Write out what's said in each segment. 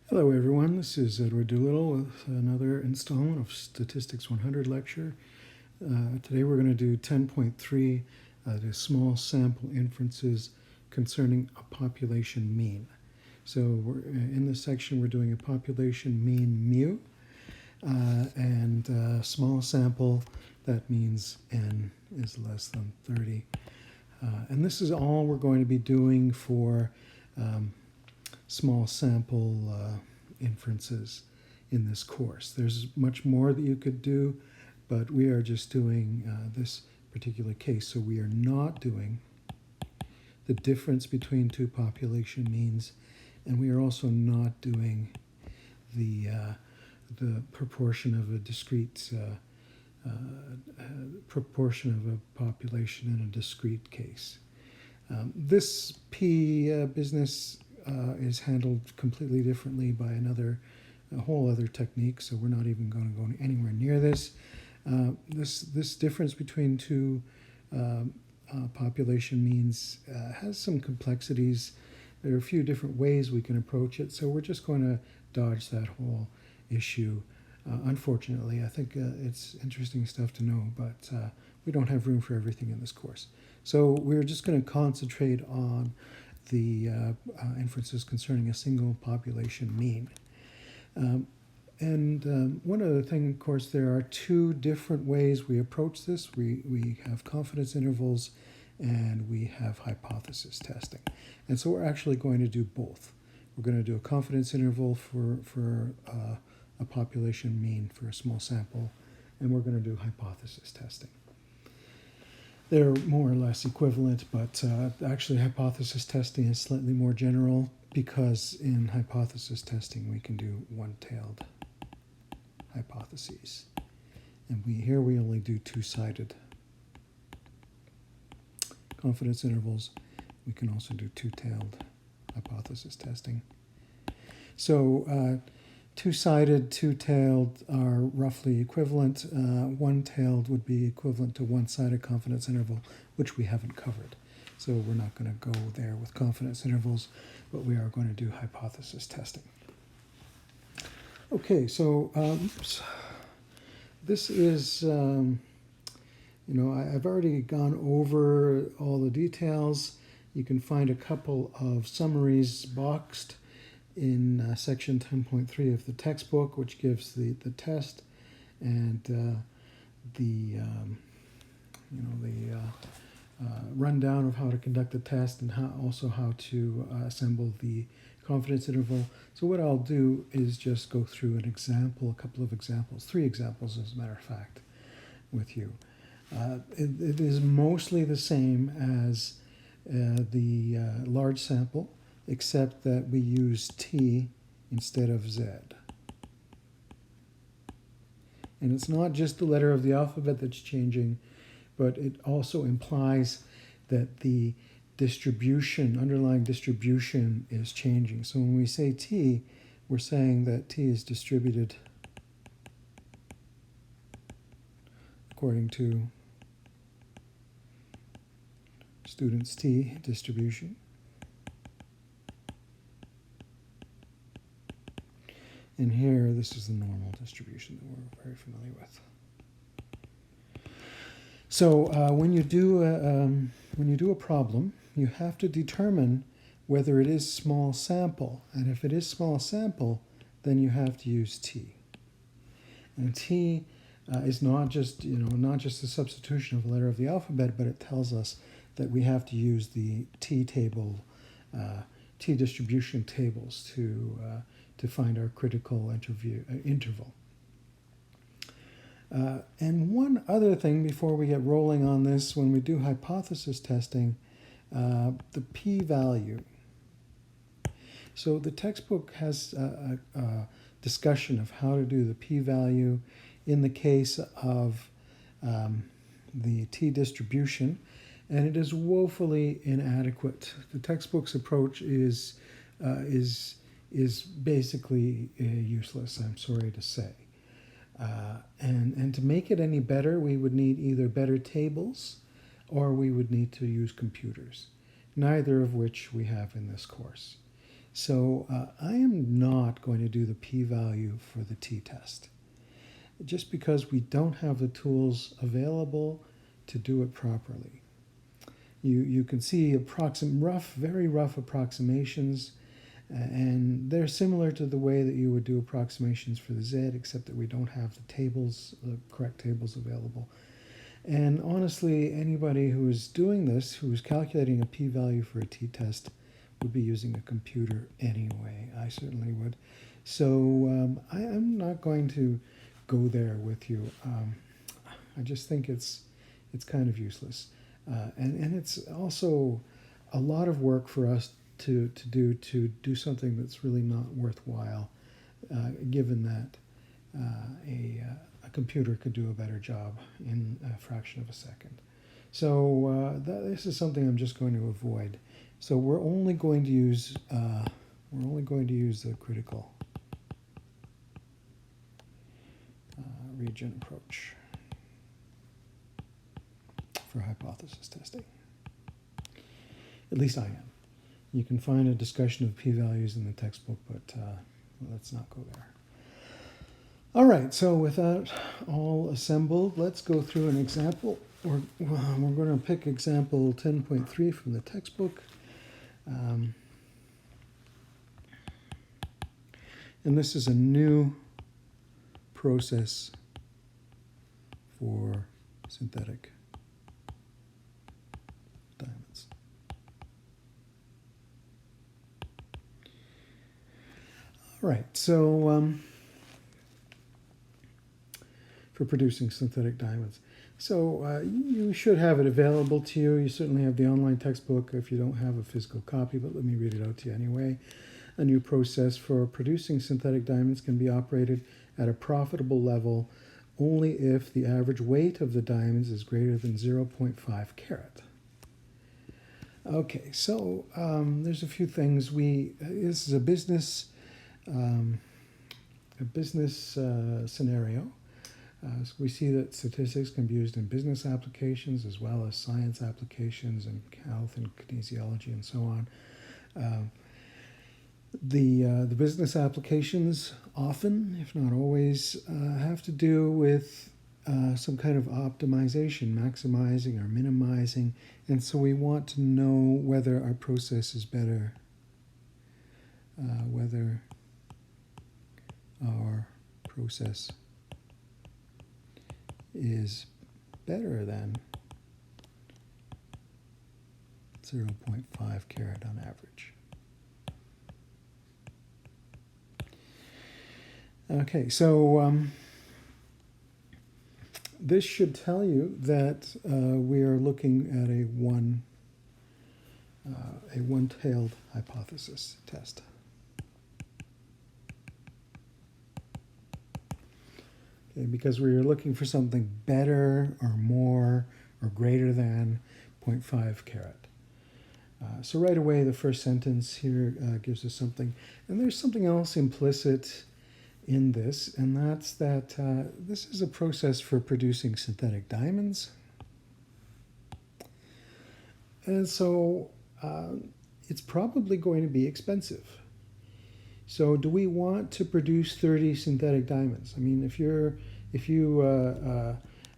Hello everyone, this is Edward Doolittle with another installment of Statistics 100 lecture. Today we're going to do 10.3, the small sample inferences concerning a population mean. So in this section we're doing a population mean mu, and small sample, that means n is less than 30. And this is all we're going to be doing for small sample inferences in this course. There's much more that you could do, but we are just doing this particular case. So we are not doing the difference between two population means, and we are also not doing the proportion of a discrete proportion of a population in a discrete case. This P business is handled completely differently by a whole other technique, so we're not even going to go anywhere near this. This difference between two population means has some complexities. There are a few different ways we can approach it, so we're just going to dodge that whole issue. Unfortunately, I think it's interesting stuff to know, but we don't have room for everything in this course. So we're just going to concentrate on the inferences concerning a single population mean. One other thing, of course, there are two different ways we approach this. We have confidence intervals and we have hypothesis testing. And so we're actually going to do both. We're going to do a confidence interval for a population mean for a small sample, and we're going to do hypothesis testing. They're more or less equivalent, but actually hypothesis testing is slightly more general because in hypothesis testing we can do one-tailed hypotheses. And here we only do two-sided confidence intervals. We can also do two-tailed hypothesis testing. So two-sided, two-tailed are roughly equivalent. One-tailed would be equivalent to one-sided confidence interval, which we haven't covered. So we're not going to go there with confidence intervals, but we are going to do hypothesis testing. Okay, so this is, I've already gone over all the details. You can find a couple of summaries boxed in section 10.3 of the textbook, which gives the test and the rundown of how to conduct the test and also how to assemble the confidence interval. So what I'll do is just go through an example, a couple of examples, 3 examples as a matter of fact, with you. It is mostly the same as the large sample, except that we use T instead of Z. And it's not just the letter of the alphabet that's changing, but it also implies that the distribution, underlying distribution, is changing. So when we say T, we're saying that T is distributed according to students T distribution. And here, this is the normal distribution that we're very familiar with. So when you do a problem, you have to determine whether it is small sample, and if it is small sample, then you have to use T. And T is not just the substitution of a letter of the alphabet, but it tells us that we have to use the T table, T distribution tables to find our critical interval. And one other thing before we get rolling on this, when we do hypothesis testing, the p-value. So the textbook has a discussion of how to do the p-value in the case of the t distribution, and it is woefully inadequate. The textbook's approach is basically useless, I'm sorry to say. And to make it any better, we would need either better tables or we would need to use computers, neither of which we have in this course. So I am not going to do the p-value for the t-test, just because we don't have the tools available to do it properly. You can see very rough approximations, and they're similar to the way that you would do approximations for the z, except that we don't have the correct tables available. And honestly, anybody who is doing this, who is calculating a p-value for a t-test, would be using a computer anyway. I certainly would. So I'm not going to go there with you. I just think it's kind of useless. And it's also a lot of work for us to do something that's really not worthwhile, given that a computer could do a better job in a fraction of a second. So this is something I'm just going to avoid. So we're only going to use the critical region approach for hypothesis testing. At least I am. You can find a discussion of p-values in the textbook, but let's not go there. All right, so with that all assembled, let's go through an example. We're going to pick example 10.3 from the textbook. And this is a new process for synthetic diamonds. All right, so for producing synthetic diamonds. So you should have it available to you. You certainly have the online textbook if you don't have a physical copy, but let me read it out to you anyway. A new process for producing synthetic diamonds can be operated at a profitable level only if the average weight of the diamonds is greater than 0.5 carat. Okay, so there's a few things. This is a business scenario. So we see that statistics can be used in business applications as well as science applications and health and kinesiology and so on. The business applications often, if not always, have to do with some kind of optimization, maximizing or minimizing, and so we want to know whether our process is better, whether our process is better than 0.5 carat on average. Okay, so this should tell you that we are looking at a one-tailed hypothesis test. Okay, because we are looking for something better or more or greater than 0.5 carat. So right away, the first sentence here gives us something. And there's something else implicit in this, and that's that this is a process for producing synthetic diamonds. And so it's probably going to be expensive. So do we want to produce 30 synthetic diamonds? I mean, if you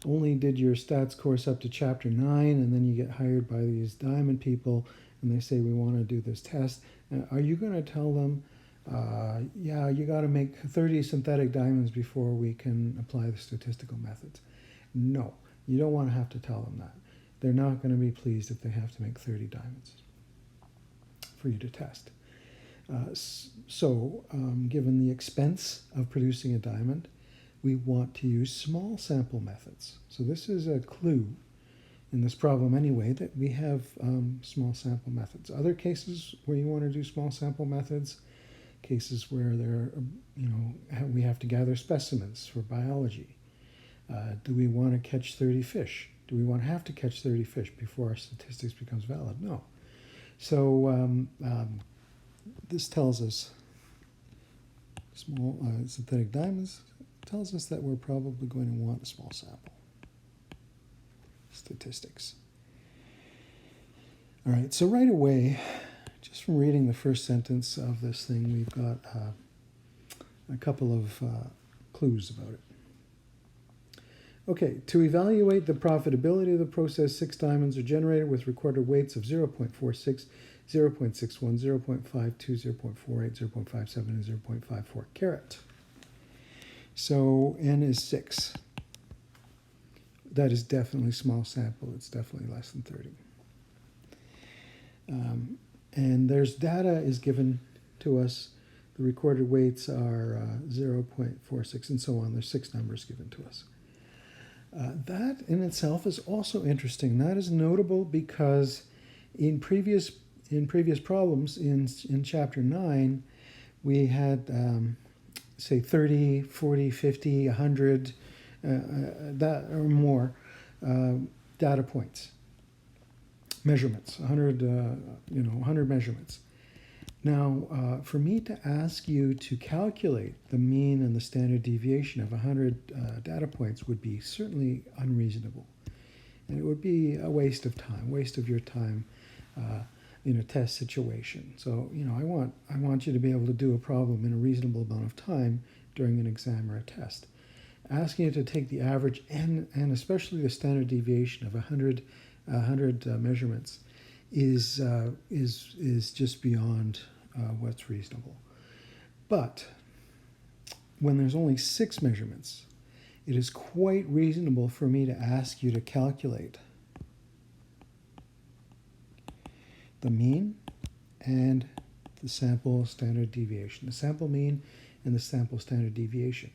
only did your stats course up to chapter 9 and then you get hired by these diamond people and they say we want to do this test, are you going to tell them, yeah, you got to make 30 synthetic diamonds before we can apply the statistical methods? No, you don't want to have to tell them that. They're not going to be pleased if they have to make 30 diamonds for you to test. Given the expense of producing a diamond, we want to use small sample methods. So this is a clue in this problem anyway, that we have small sample methods. Other cases where you want to do small sample methods, cases where we have to gather specimens for biology. Do we want to catch 30 fish? Do we want to have to catch 30 fish before our statistics becomes valid? No. So this tells us small synthetic diamonds tells us that we're probably going to want a small sample. Statistics. All right, so right away, just from reading the first sentence of this thing, we've got a couple of clues about it. Okay, to evaluate the profitability of the process, 6 diamonds are generated with recorded weights of 0.46, 0.61, 0.52, 0.48, 0.57, and 0.54 carat. So N is 6. That is definitely small sample. It's definitely less than 30. And there's data is given to us. The recorded weights are 0.46 and so on. There's 6 numbers given to us. That in itself is also interesting. That is notable because in previous problems in chapter 9, we had say 30, 40, 50, 100 that or more data points, measurements, 100 100 measurements. Now, for me to ask you to calculate the mean and the standard deviation of 100 data points would be certainly unreasonable. And it would be a waste of time, waste of your time in a test situation. So, I want you to be able to do a problem in a reasonable amount of time during an exam or a test. Asking you to take the average and especially the standard deviation of 100 measurements is just beyond what's reasonable. But when there's only 6 measurements, it is quite reasonable for me to ask you to calculate the mean and the sample standard deviation, the sample mean and the sample standard deviation.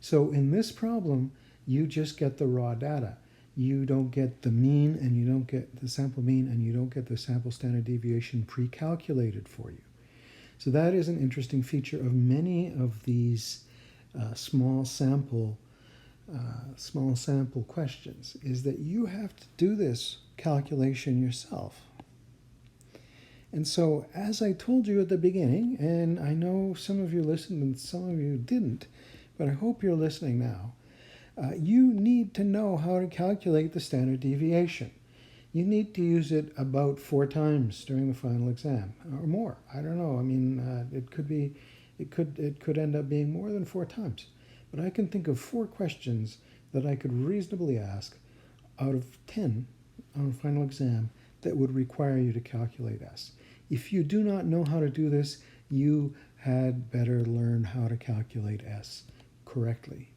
So in this problem, you just get the raw data. You don't get the mean and you don't get the sample mean and you don't get the sample standard deviation pre-calculated for you. So that is an interesting feature of many of these small sample questions, is that you have to do this calculation yourself. And so, as I told you at the beginning, and I know some of you listened and some of you didn't, but I hope you're listening now, you need to know how to calculate the standard deviation. You need to use it about 4 times during the final exam, or more. I don't know. I mean, it could end up being more than 4 times. But I can think of 4 questions that I could reasonably ask out of 10 on a final exam that would require you to calculate S. If you do not know how to do this, you had better learn how to calculate S correctly.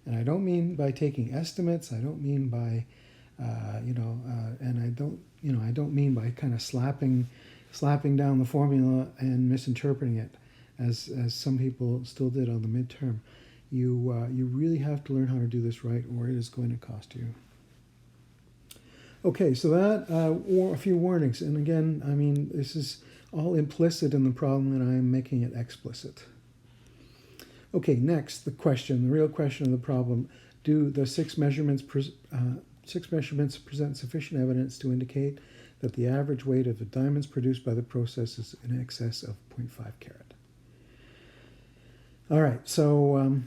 And I don't mean by taking estimates. I don't mean by and I don't mean by kind of slapping down the formula and misinterpreting it, as some people still did on the midterm. You really have to learn how to do this right, or it is going to cost you. Okay, so that a few warnings, and again, I mean, this is all implicit in the problem, and I am making it explicit. Okay, next, the real question of the problem: do the 6 measurements present sufficient evidence to indicate that the average weight of the diamonds produced by the process is in excess of 0.5 carat? All right, so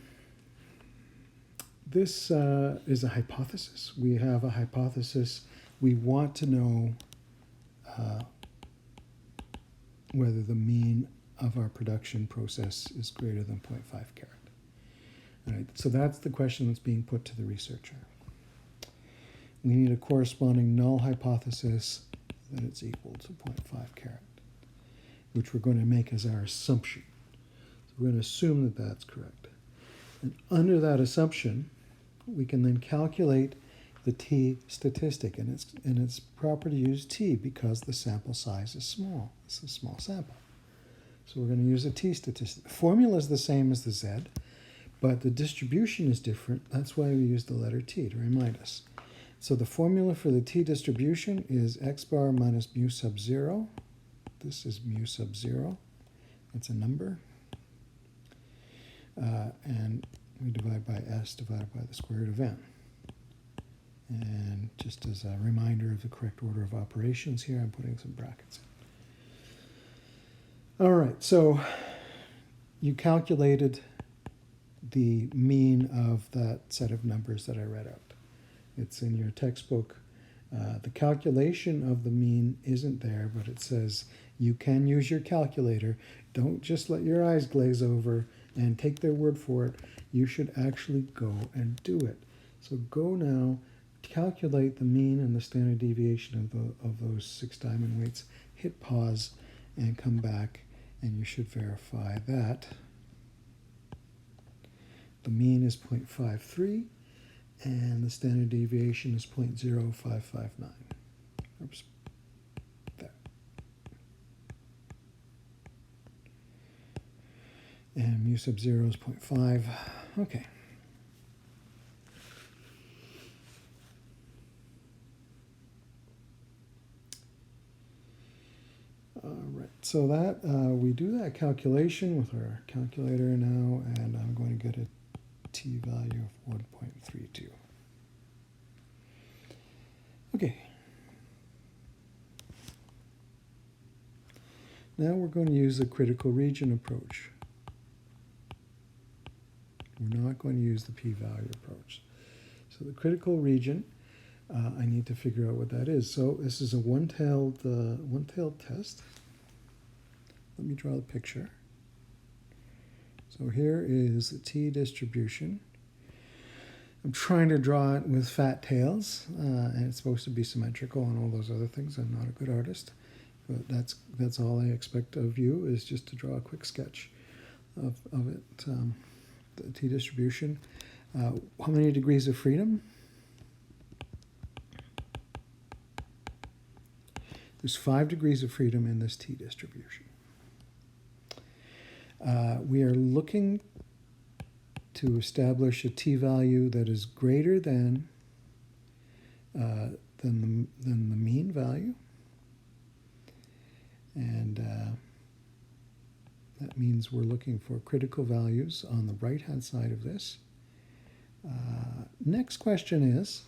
this is a hypothesis. We have a hypothesis. We want to know whether the mean of our production process is greater than 0.5 carat. All right, so that's the question that's being put to the researcher. We need a corresponding null hypothesis that it's equal to 0.5 carat, which we're going to make as our assumption. So we're going to assume that that's correct. And under that assumption, we can then calculate the t statistic, and it's proper to use t because the sample size is small. It's a small sample. So we're going to use a t statistic. The formula is the same as the z, but the distribution is different. That's why we use the letter t to remind us. So the formula for the t distribution is x bar minus mu sub 0. This is mu sub 0. That's a number. And we divide by s divided by the square root of n. And just as a reminder of the correct order of operations here, I'm putting some brackets in. All right, so you calculated the mean of that set of numbers that I read out. It's in your textbook. The calculation of the mean isn't there, but it says You can use your calculator. Don't just let your eyes glaze over and take their word for it. You should actually go and do it. So go now, calculate the mean and the standard deviation of those 6 diamond weights. Hit pause and come back, and you should verify that the mean is 0.53 and the standard deviation is 0.0559. Oops. There. And mu sub 0 is 0.5. Okay. All right, so that we do that calculation with our calculator now, and I'm going to get a t-value of 1.32. Okay. Now we're going to use the critical region approach. We're not going to use the p-value approach. So the critical region, I need to figure out what that is. So this is a one-tailed test. Let me draw the picture. So here is the t-distribution. I'm trying to draw it with fat tails, and it's supposed to be symmetrical and all those other things. I'm not a good artist, but that's all I expect of you, is just to draw a quick sketch of it. The t-distribution. How many degrees of freedom? There's 5 degrees of freedom in this t-distribution. We are looking to establish a t-value that is greater than the mean value, and that means we're looking for critical values on the right-hand side of this. Next question is,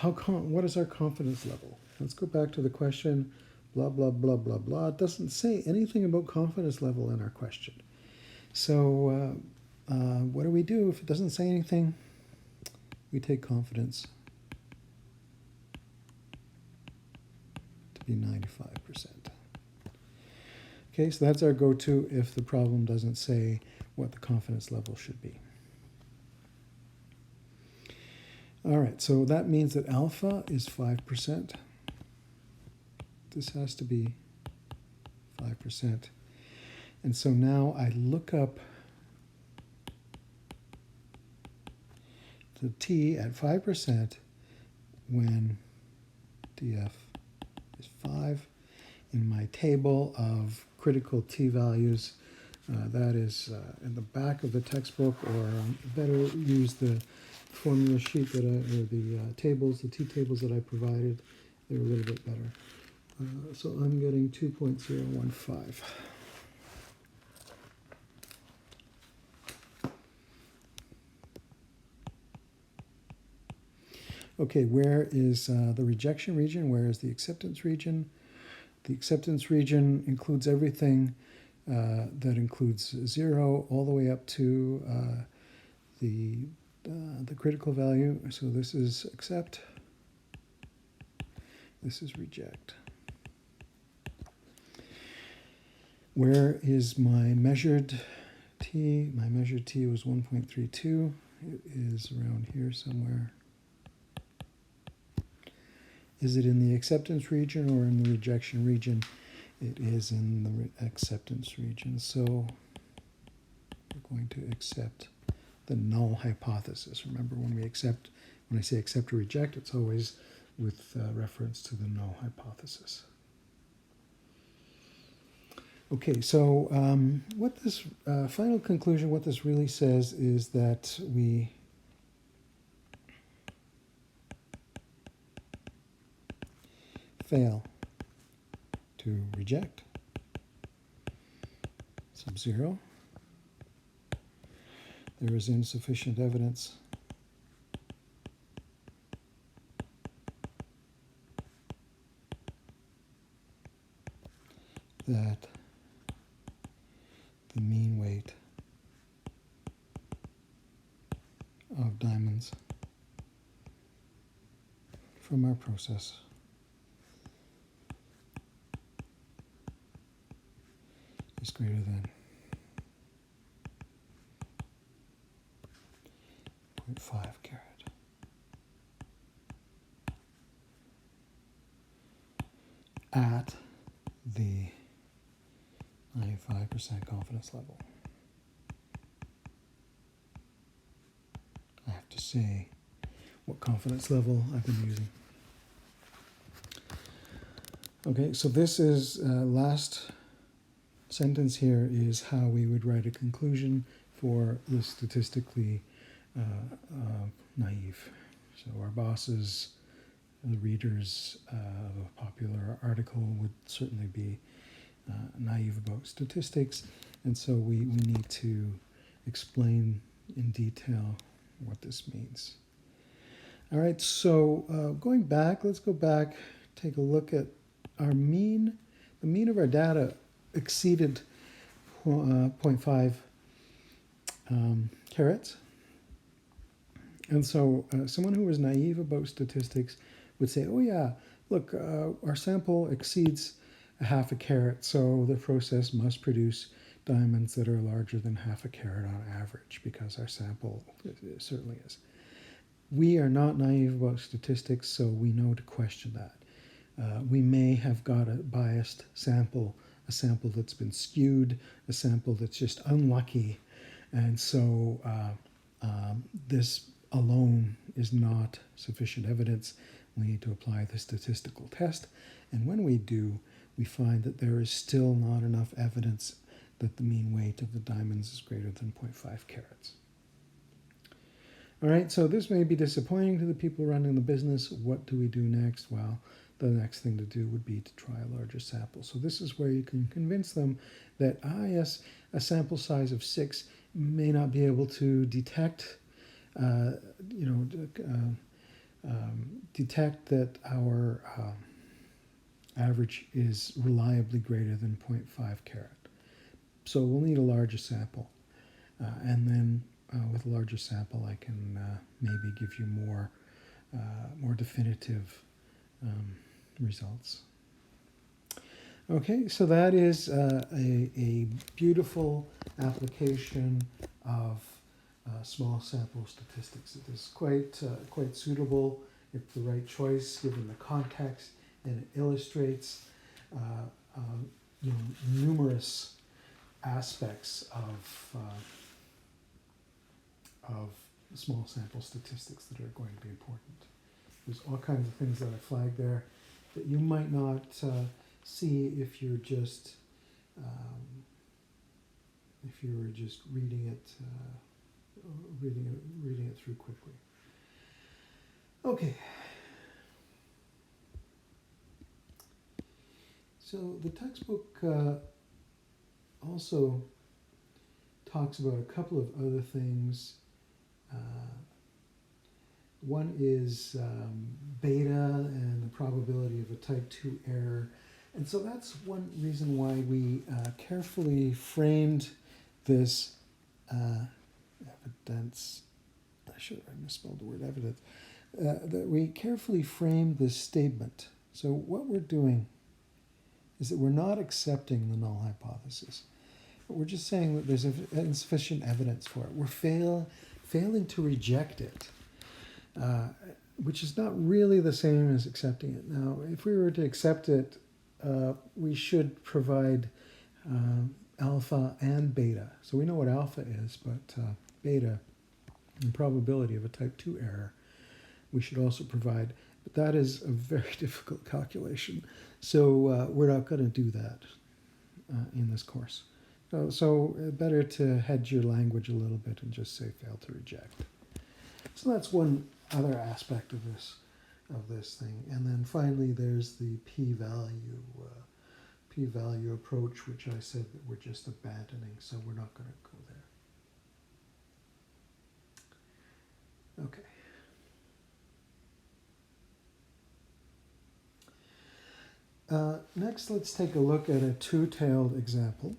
what is our confidence level? Let's go back to the question, blah, blah, blah, blah, blah. It doesn't say anything about confidence level in our question. So what do we do if it doesn't say anything? We take confidence to be 95%. Okay, so that's our go-to if the problem doesn't say what the confidence level should be. All right, so that means that alpha is 5%. This has to be 5%. And so now I look up the t at 5% when df is 5. In my table of critical t-values, that is in the back of the textbook, or better use the formula sheet that or the tables, the t-tables that I provided. They're a little bit better. So I'm getting 2.015. Okay, where is the rejection region? Where is the acceptance region? The acceptance region includes everything that includes 0 all the way up to the critical value. So this is accept. This is reject. Where is my measured t? My measured t was 1.32. It is around here somewhere. Is it in the acceptance region or in the rejection region? It is in the acceptance region. So we're going to accept the null hypothesis. Remember, when I say accept or reject, it's always with reference to the null hypothesis. Okay, so what this final conclusion, what this really says is that we fail to reject sub-0. There is insufficient evidence that the mean weight of diamonds from our process greater than 0.5 carat. At the 95% confidence level. I have to say what confidence level I've been using. Okay, so this is last sentence here is how we would write a conclusion for the statistically naive. So our bosses, the readers of a popular article would certainly be naive about statistics, and so we need to explain in detail what this means. All right, so going back, let's go back, take a look at our mean. The mean of our data exceeded 0.5 carats. And so someone who was naive about statistics would say, oh yeah, look, our sample exceeds a half a carat, so the process must produce diamonds that are larger than half a carat on average, because our sample certainly is. We are not naive about statistics, so we know to question that. We may have got a biased sample, a sample that's been skewed, a sample that's just unlucky, and so this alone is not sufficient evidence. We need to apply the statistical test, and when we do, we find that there is still not enough evidence that the mean weight of the diamonds is greater than 0.5 carats. All right, so this may be disappointing to the people running the business. What do we do next? Well, the next thing to do would be to try a larger sample. So this is where you can convince them that, yes, a sample size of 6 may not be able to detect, detect that our average is reliably greater than 0.5 carat. So we'll need a larger sample. And then with a larger sample, I can maybe give you more definitive results. Okay, so that is a beautiful application of small sample statistics. It is quite suitable. It's the right choice given the context, and it illustrates numerous aspects of small sample statistics that are going to be important. There's all kinds of things that I flagged there that you might not see if you're just reading it through quickly. Okay. So the textbook also talks about a couple of other things. One is beta and the probability of a type 2 error. And so that's one reason why we carefully framed this evidence. I should have misspelled the word evidence. That we carefully framed this statement. So what we're doing is that we're not accepting the null hypothesis. But we're just saying that there's insufficient evidence for it. We're failing to reject it, which is not really the same as accepting it. Now, if we were to accept it, we should provide alpha and beta. So we know what alpha is, but beta, the probability of a type 2 error, we should also provide. But that is a very difficult calculation. So we're not going to do that in this course. So better to hedge your language a little bit and just say fail to reject. So that's one other aspect of this thing. And then finally there's the p-value approach, which I said that we're just abandoning, so we're not going to go there. Okay. Next, let's take a look at a two-tailed example.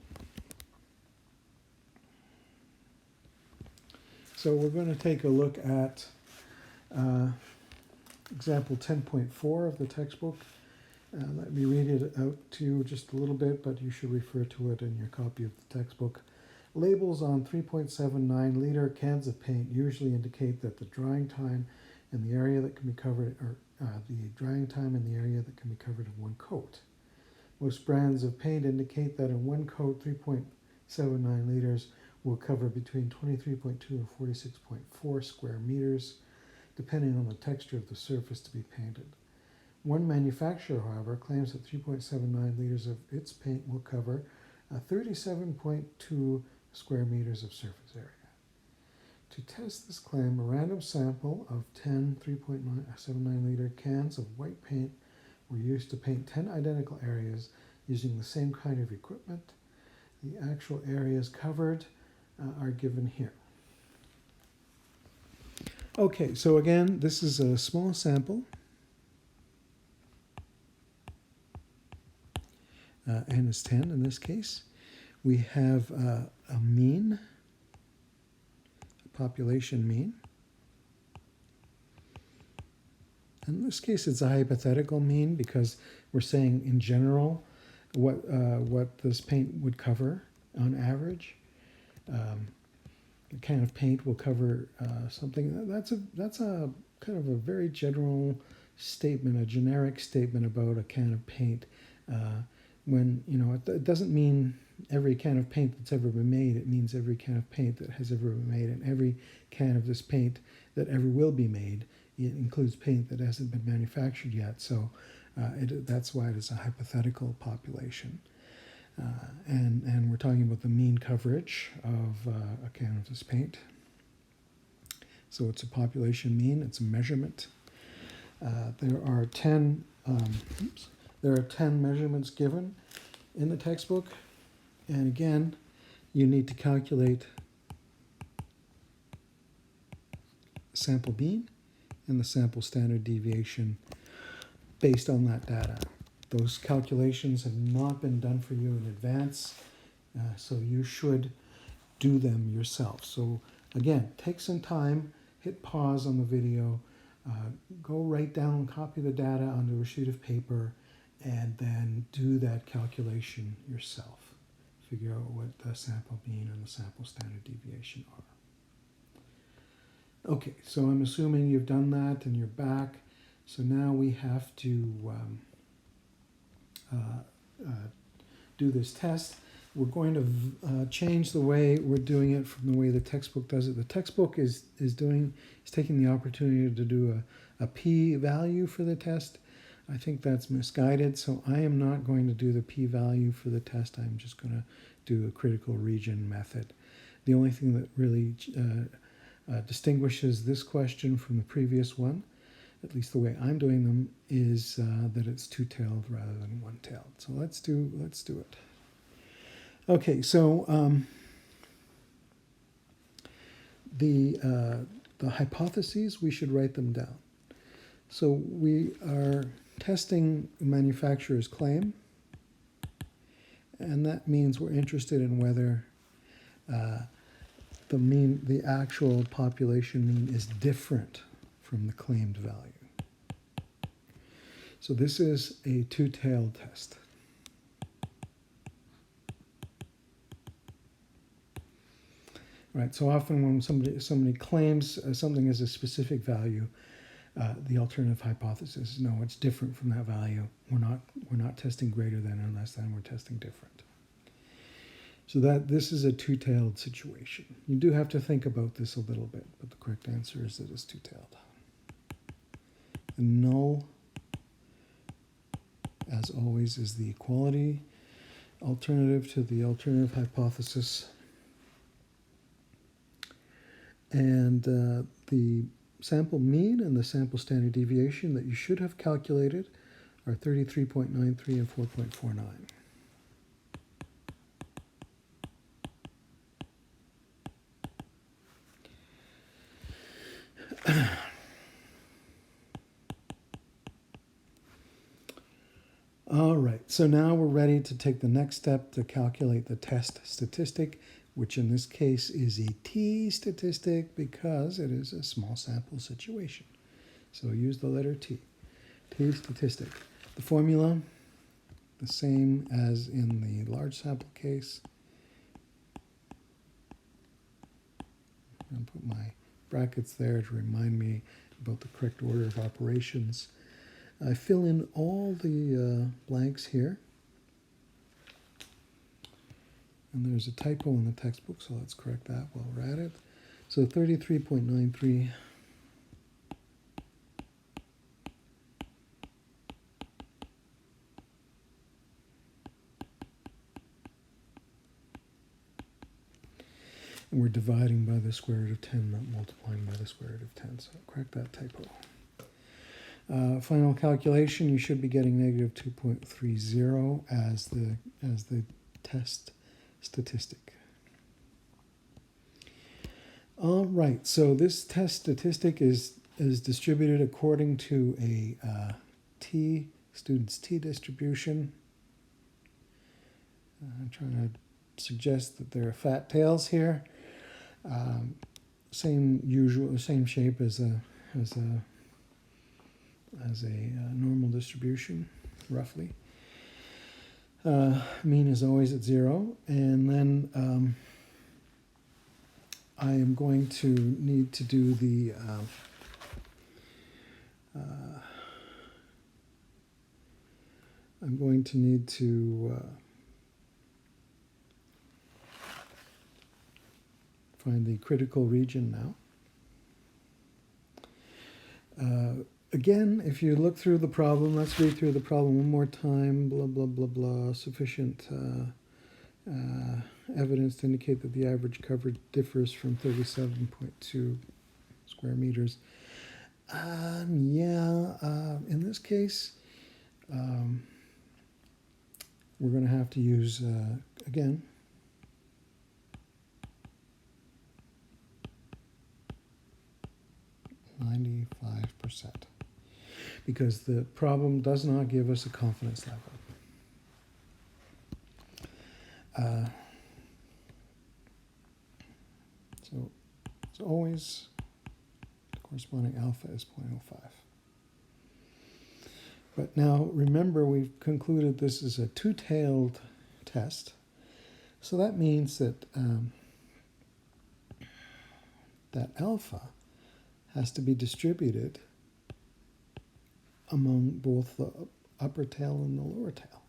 So we're going to take a look at example 10.4 of the textbook. Let me read it out to you just a little bit, but you should refer to it in your copy of the textbook. Labels on 3.79 liter cans of paint usually indicate that the drying time in the area that can be covered, or the drying time in the area that can be covered in one coat. Most brands of paint indicate that in one coat, 3.79 liters will cover between 23.2 and 46.4 square meters, depending on the texture of the surface to be painted. One manufacturer, however, claims that 3.79 liters of its paint will cover 37.2 square meters of surface area. To test this claim, a random sample of 10 3.79 liter cans of white paint were used to paint 10 identical areas using the same kind of equipment. The actual areas covered are given here. Okay, so again, this is a small sample. N is 10 in this case. We have a mean, a population mean. In this case, it's a hypothetical mean because we're saying in general what this paint would cover on average. A can of paint will cover something. That's a kind of a very general statement, a generic statement about a can of paint. When, you know, it doesn't mean every can of paint that's ever been made. It means every can of paint that has ever been made, and every can of this paint that ever will be made. It includes paint that hasn't been manufactured yet, so that's why it is a hypothetical population. And we're talking about the mean coverage of a can of this paint. So it's a population mean, it's a measurement. There are 10 measurements given in the textbook, and again, you need to calculate sample mean and the sample standard deviation based on that data. Those calculations have not been done for you in advance, so you should do them yourself. So again, take some time, hit pause on the video, go write down, copy the data onto a sheet of paper, and then do that calculation yourself. Figure out what the sample mean and the sample standard deviation are. Okay, so I'm assuming you've done that and you're back. So now we have to do this test. We're going to change the way we're doing it from the way the textbook does it. The textbook is taking the opportunity to do a p-value for the test. I think that's misguided, so I am not going to do the p-value for the test. I'm just going to do a critical region method. The only thing that really distinguishes this question from the previous one, at least the way I'm doing them, is that it's two-tailed rather than one-tailed. So let's do it. Okay, so the hypotheses, we should write them down. So we are testing the manufacturer's claim, and that means we're interested in whether the actual population mean is different from the claimed value. So this is a two-tailed test. Right, so often when somebody claims something is a specific value, the alternative hypothesis is no, it's different from that value. We're not testing greater than or less than, we're testing different. So this is a two-tailed situation. You do have to think about this a little bit, but the correct answer is that it's two-tailed. The null, as always, is the equality alternative to the alternative hypothesis. And the sample mean and the sample standard deviation that you should have calculated are 33.93 and 4.49. All right, so now we're ready to take the next step to calculate the test statistic, which in this case is a t statistic because it is a small sample situation. So use the letter t. T statistic. The formula, the same as in the large sample case. I'll put my brackets there to remind me about the correct order of operations. I fill in all the blanks here. And there's a typo in the textbook, so let's correct that while we're at it. So 33.93. And we're dividing by the square root of 10, not multiplying by the square root of 10. So correct that typo. Final calculation, you should be getting negative 2.30 as the test statistic. All right, so this test statistic is distributed according to a student's T distribution. I'm trying to suggest that there are fat tails here. Same shape as a normal distribution, roughly. Mean is always at 0, and then I am going to need to do the I'm going to need to find the critical region now. Again, if you look through the problem, let's read through the problem one more time. Blah, blah, blah, blah. Sufficient evidence to indicate that the average coverage differs from 37.2 square meters. In this case, we're going to have to use, again, %, because the problem does not give us a confidence level. So it's always the corresponding alpha is 0.05. But now remember, we've concluded this is a two-tailed test. So that means that that alpha has to be distributed among both the upper tail and the lower tail.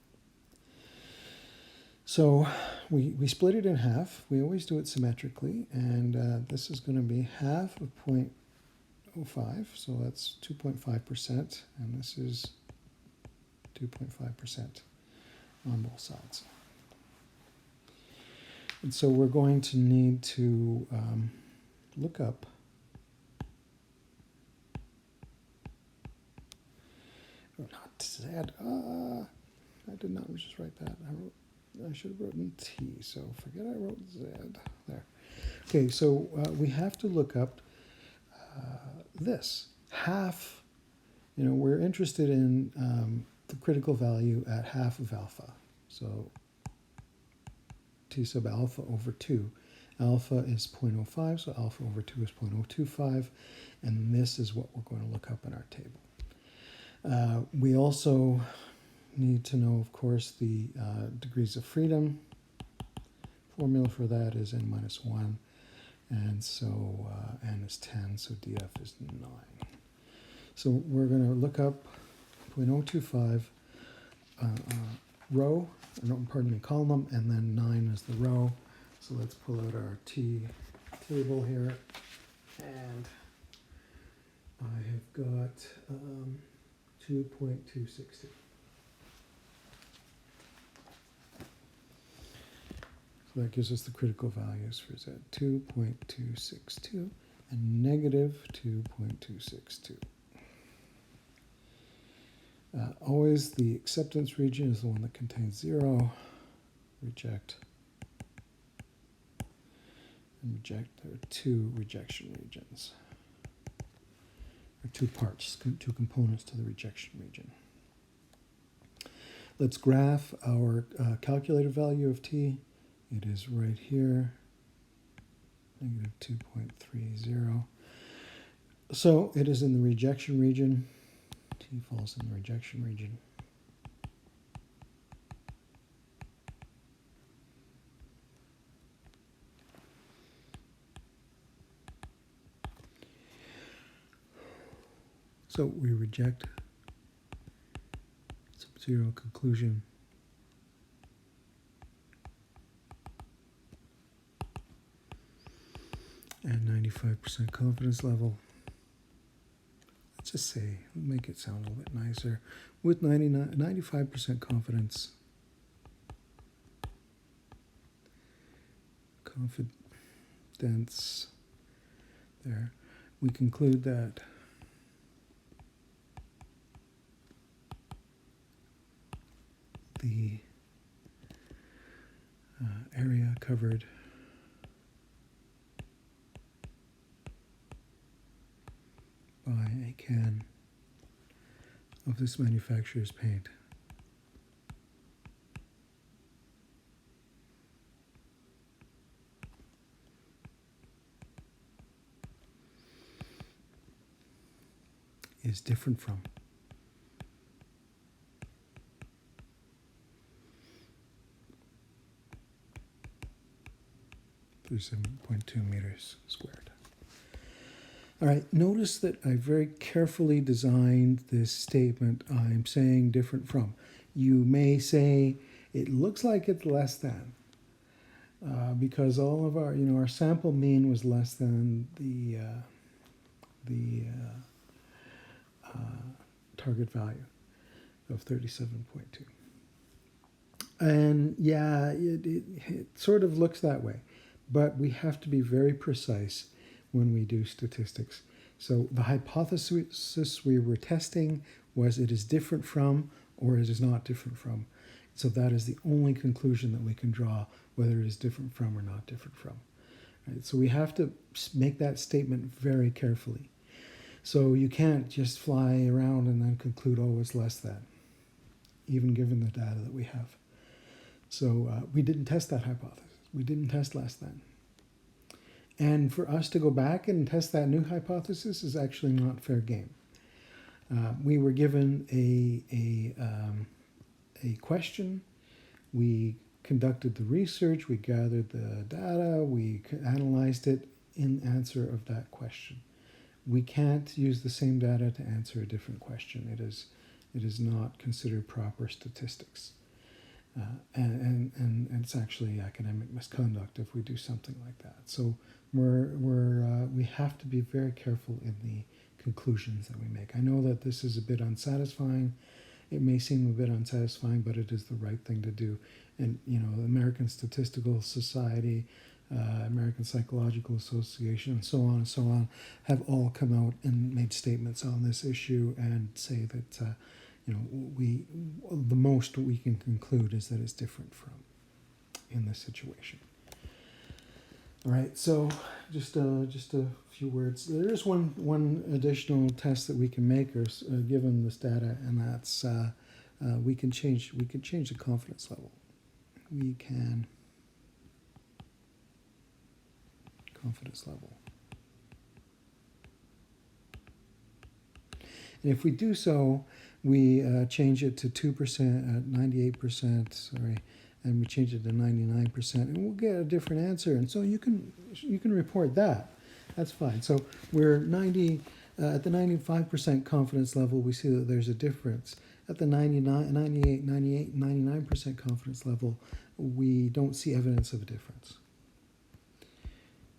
So we split it in half. We always do it symmetrically, and this is going to be half of 0.05, so that's 2.5%, and this is 2.5% on both sides. And so we're going to need to look up not Z. I did not just write that. I should have written T, so forget I wrote Z there. Okay, so we have to look up this. Half, we're interested in the critical value at half of alpha. So T sub alpha over 2. Alpha is 0.05, so alpha over 2 is 0.025, and this is what we're going to look up in our table. We also need to know, of course, the degrees of freedom. Formula for that is n minus 1, and so n is 10, so df is 9. So we're going to look up 0.025 row, column, and then 9 is the row. So let's pull out our T table here, and I have got 2.262. So that gives us the critical values for Z, 2.262 and negative 2.262. Always the acceptance region is the one that contains 0. Reject. And reject. There are two rejection regions. There are two parts, two components to the rejection region. Let's graph our calculated value of T. It is right here, negative 2.30. So it is in the rejection region. T falls in the rejection region. So we reject sub-zero conclusion and 95% confidence level. Let's just say, make it sound a little bit nicer, with 95% confidence there, we conclude that the area covered by a can of this manufacturer's paint is different from 37.2 meters squared. All right, notice that I very carefully designed this statement. I'm saying different from. You may say it looks like it's less than, because all of our, our sample mean was less than the target value of 37.2. And yeah, it sort of looks that way, but we have to be very precise when we do statistics. So the hypothesis we were testing was it is different from or it is not different from. So that is the only conclusion that we can draw, whether it is different from or not different from. Right? So we have to make that statement very carefully. So you can't just fly around and then conclude, oh, it's less than, even given the data that we have. So we didn't test that hypothesis. We didn't test less than. And for us to go back and test that new hypothesis is actually not fair game. We were given a question. We conducted the research. We gathered the data. We analyzed it in answer of that question. We can't use the same data to answer a different question. It is not considered proper statistics. And it's actually academic misconduct if we do something like that. So we have to be very careful in the conclusions that we make. I know that this is a bit unsatisfying. It may seem a bit unsatisfying, but it is the right thing to do. And the American Statistical Society, American Psychological Association, and so on, have all come out and made statements on this issue and say that the most we can conclude is that it's different from in this situation. All right, so just a few words. There is one additional test that we can make, given this data, and that's we can change the confidence level. We can confidence level. And if we do so, we change it to 2%, 98%, sorry, and we change it to 99%, and we'll get a different answer. And so you can report that. That's fine. So we're at the 95% confidence level, we see that there's a difference. At the 99%, 99% confidence level, we don't see evidence of a difference.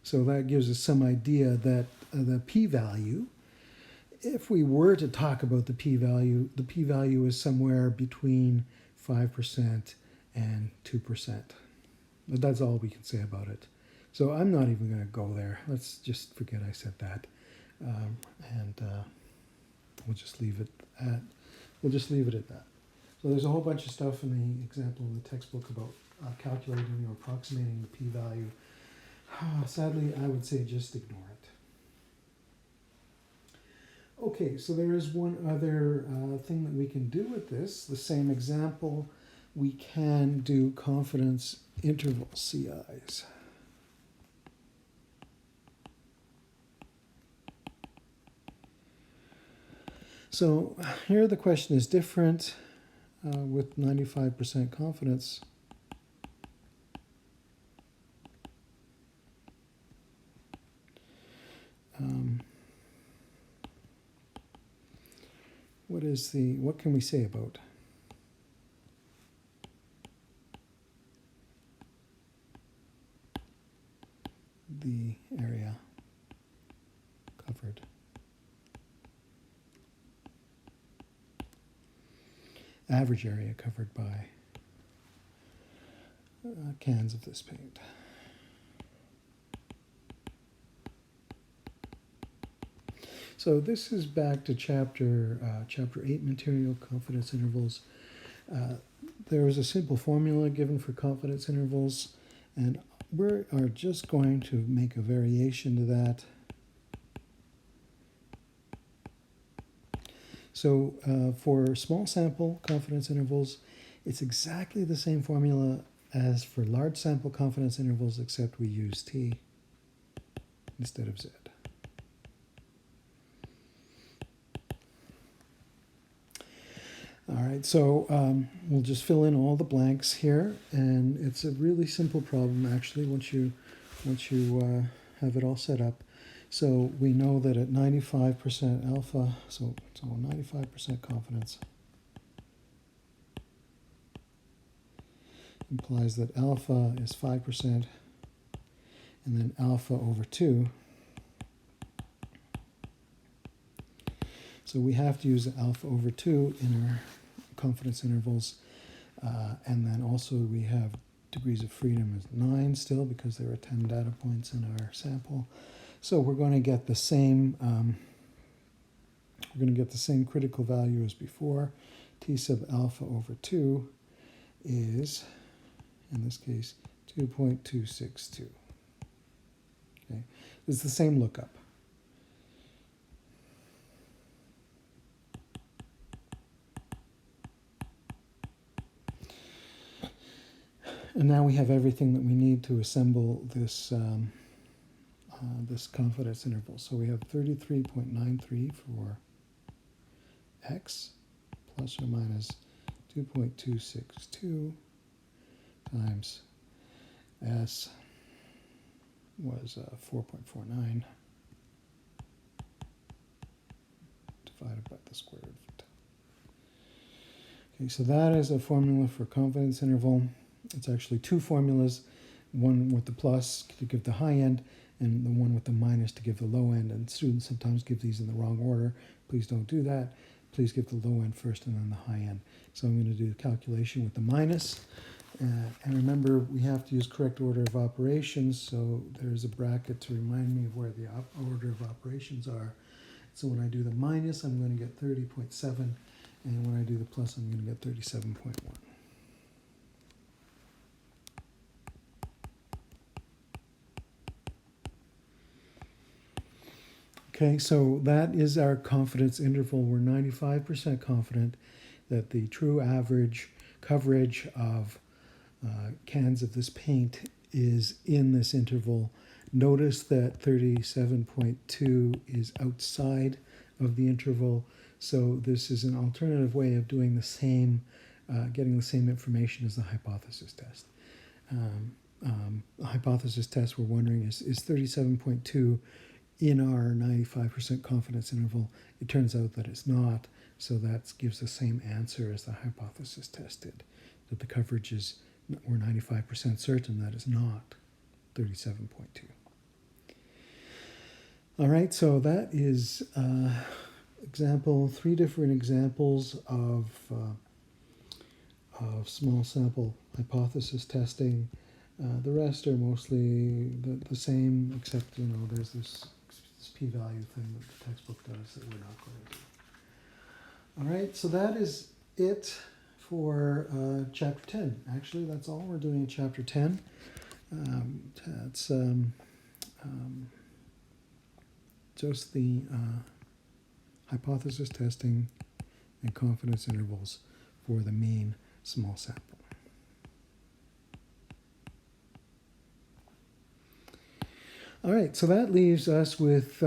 So that gives us some idea that the p-value, if we were to talk about the p-value is somewhere between 5% and 2%. But that's all we can say about it. So I'm not even going to go there. Let's just forget I said that, and we'll just leave it at that. So there's a whole bunch of stuff in the example in the textbook about calculating or approximating the p-value. Sadly, I would say just ignore it. Okay, so there is one other thing that we can do with this. The same example, we can do confidence interval CIs. So here the question is different with 95% confidence. what can we say about the area covered? Average area covered by cans of this paint. So this is back to chapter 8, material confidence intervals. There is a simple formula given for confidence intervals, and we are just going to make a variation to that. So for small sample confidence intervals, it's exactly the same formula as for large sample confidence intervals, except we use t instead of z. All right, so we'll just fill in all the blanks here, and it's a really simple problem actually once you have it all set up. So we know that at 95% alpha, so 95% confidence implies that alpha is 5%, and then alpha over 2. So we have to use alpha over 2 in our confidence intervals, and then also we have degrees of freedom is 9 still because there are 10 data points in our sample. So we're going to get the same critical value as before. T sub alpha over 2 is, in this case, 2.262. Okay, it's the same lookup. And now we have everything that we need to assemble this this confidence interval. So we have 33.93 for x plus or minus 2.262 times s was 4.49 divided by the square root of 10. Okay, so that is a formula for confidence interval. It's actually two formulas, one with the plus to give the high end and the one with the minus to give the low end. And students sometimes give these in the wrong order. Please don't do that. Please give the low end first and then the high end. So I'm going to do the calculation with the minus. And remember, we have to use correct order of operations, so there's a bracket to remind me of where the order of operations are. So when I do the minus, I'm going to get 30.7, and when I do the plus, I'm going to get 37.1. Okay, so that is our confidence interval. We're 95% confident that the true average coverage of cans of this paint is in this interval. Notice that 37.2 is outside of the interval, so this is an alternative way of doing the same, getting the same information as the hypothesis test. The hypothesis test, we're wondering, is 37.2 in our 95% confidence interval? It turns out that it's not, so that gives the same answer as the hypothesis test did, that the coverage is, we're 95% certain that it's not 37.2. All right, so that is three different examples of small sample hypothesis testing. The rest are mostly the same, except, there's this p-value thing that the textbook does that we're not going to do. All right, so that is it for chapter 10. Actually, that's all we're doing in chapter 10. That's just the hypothesis testing and confidence intervals for the mean small sample. All right, so that leaves us with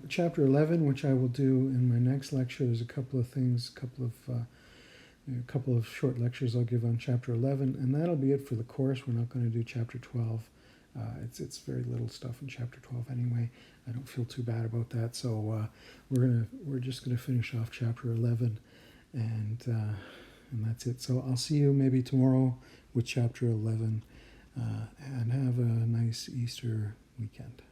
chapter 11, which I will do in my next lecture. There's a couple of things, a couple of short lectures I'll give on chapter 11, and that'll be it for the course. We're not going to do chapter 12 It's very little stuff in chapter 12 anyway. I don't feel too bad about that. So we're just gonna finish off chapter 11, and that's it. So I'll see you maybe tomorrow with chapter 11, and have a nice Easter weekend.